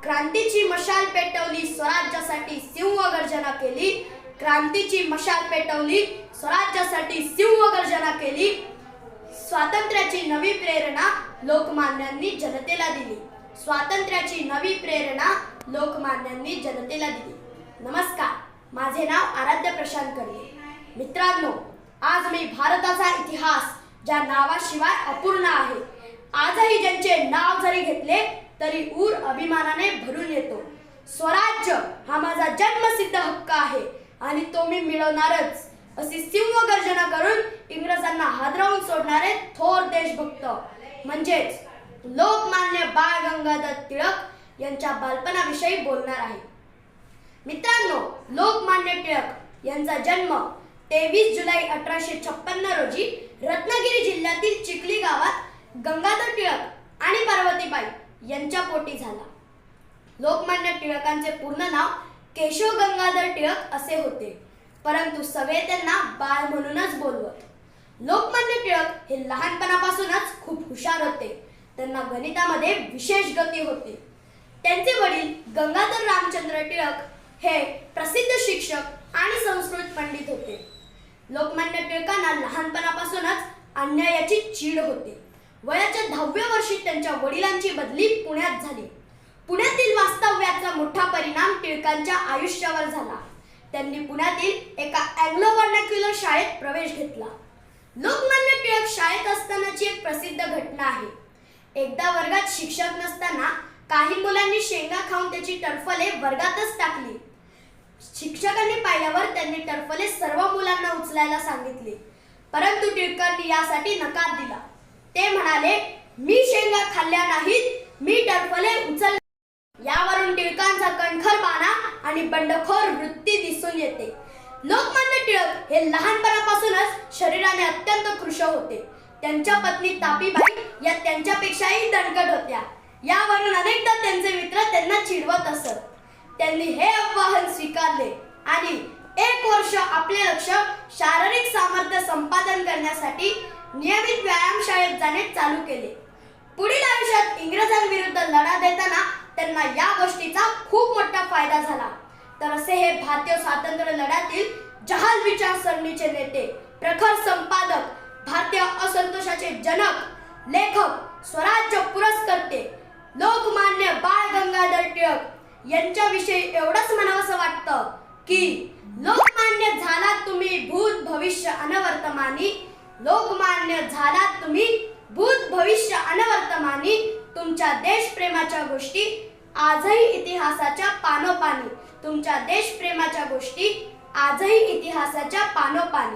क्रांतीची मशाल पेटवली, स्वराज्यासाठी सिंहगर्जना केली. क्रांतीची मशाल पेटवली, स्वराज्यासाठी सिंहगर्जना केली. स्वातंत्र्याची नवी प्रेरणा लोकमान्यांनी जनतेला दिली. स्वातंत्र्याची नवी प्रेरणा लोकमान्यांनी जनतेला दिली. नमस्कार, माझे नाव आराध्य प्रशांत कर्वे. मित्रांनो, आज मी भारताचा इतिहास ज्या नावाशिवाय अपूर्ण आहे, आजही ज्यांचे नाव जरी घेतले तरी ऊर अभिमानाने भरून येतो. स्वराज्य हा माझा जन्मसिद्ध हक्क आहे आणि तो मी मिळवणारच, अशी सिंहगर्जना करून इंग्रजांना हादरवून सोडणारे थोर देशभक्त म्हणजेच लोकमान्य बाळ गंगाधर टिळक यांच्या बालपणाविषयी बोलणार आहे. मित्रांनो, लोकमान्य टिळक यांचा जन्म 23 जुलै 1856 रोजी रत्नागिरी जिल्ह्यातील चिखली गावात गंगाधर टिळक आणि पार्वतीबाई यांच्या पोटी झाला. लोकमान्य टिळकांचे पूर्ण नाव केशव गंगाधर टिळक असे होते, परंतु सगळे त्यांना बाळ म्हणूनच बोलवत. लोकमान्य टिळक हे लहानपणापासूनच खूप हुशार होते. त्यांना गणितामध्ये विशेष गती होती. त्यांचे वडील गंगाधर रामचंद्र टिळक हे प्रसिद्ध शिक्षक आणि संस्कृत पंडित होते. लोकमान्य टिळकांना लहानपणापासूनच अन्यायाची चीड होती. वयाच्या 10व्या वर्षी त्यांच्या वडिलांची बदली पुण्यात झाली. पुण्यातील वास्तव्याचा मोठा परिणाम टिळकांच्या आयुष्यावर झाला. त्यांनी पुण्यातील एका अँग्लो व्हर्नाक्युलर शाळेत प्रवेश घेतला. लोकमान्य टिळक शाळेत असतानाची एक प्रसिद्ध घटना आहे. एकदा वर्गात शिक्षक नसताना काही मुलांनी शेंगा खाऊन त्याची टरफले वर्गातच टाकली. शिक्षकांनी पाहिल्यावर त्यांनी टरफले सर्व मुलांना उचलायला सांगितले, परंतु टिळकांनी यासाठी नकार दिला. ते म्हणाले, मी शेंगा खाल्ल्या नाहीत, मी टरफले उचल. यावरून टिळकांचा कणखरपणा आणि बंडखोर वृत्ती दिसून येते. लोकमान्य टिळक हे लहानपणापासूनच शरीराने अत्यंत कृश होते. त्यांच्या पत्नी तापीबाई या त्यांच्यापेक्षाही दणकट होत्या. यावरून अनेकदा त्यांचे मित्र त्यांना चिडवत असत. त्यांनी हे आव्हान स्वीकारले आणि 1 वर्ष आपले लक्ष शारीरिक सामर्थ्य संपादन करण्यासाठी नियमित व्यायामशाळेत जाणे चालू केले. पुढील आयुष्यात इंग्रजांविरुद्ध लढा देताना त्यांना या गोष्टीचा खूप मोठा फायदा झाला. तर असे हे भारतीय स्वातंत्र्य लढ्यातील जहाल विचारसरणीचे नेते, प्रखर संपादक, भारतीय असंतोषाचे जनक, लेखक, स्वराज्य पुरस्कर्ते लोकमान्य बाळ गंगाधर टिळक यांच्याविषयी एवढंच म्हणावंसं वाटतं की लोकमान्य झालात तुम्ही भूत भविष्य अनवर्तमानी. लोकमान्य झालात तुम्ही भूत भविष्य अनवर्तमानी. तुमच्या देशप्रेमाच्या गोष्टी आजही इतिहासाच्या पानोपानी. तुमच्या देशप्रेमाच्या गोष्टी आजही इतिहासाच्या पानोपानी.